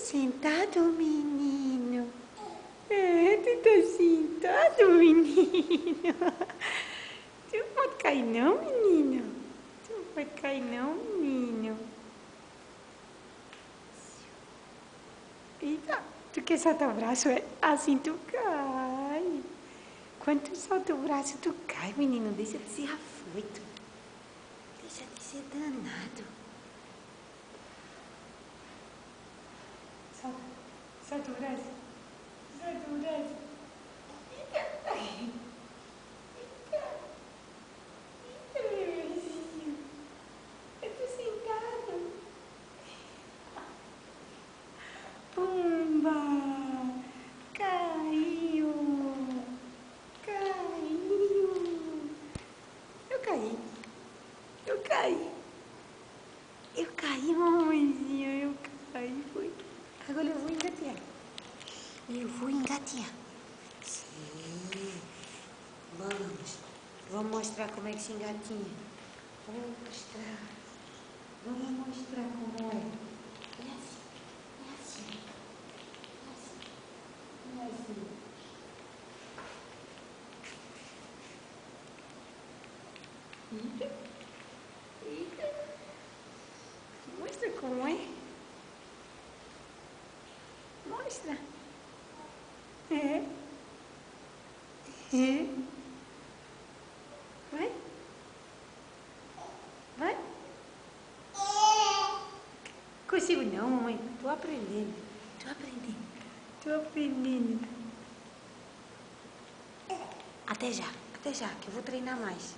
sentado, menino? Tu tá sentado, menino? Tu não pode cair não, menino? Tu não pode cair não, menino? Eita, tu quer soltar o braço, é? Assim tu cai. Quando tu solta o braço, tu cai, menino. Deixa de ser afoito. Deixa de ser danado. Solta. Solta o braço. Solta o braço. Eita. Eita. Eita, bebezinho. Eu tô sentado. Pumba. Caiu. Caiu. Eu caí. Eu caí. Eu caí, mamãezinha. Eu caí. Foi. Agora eu vou engatear. Eu vou engatear. Sim. Vamos. Vou mostrar como é que se engatinha. Vou mostrar. Vamos mostrar como é. É assim. É assim. É assim. É assim. Eita. Eita. Mostra como é. Mostra. É. É. Vai. Vai. Consigo não, mamãe. Tô aprendendo. Tô aprendendo. Tô aprendendo. Até já, que eu vou treinar mais.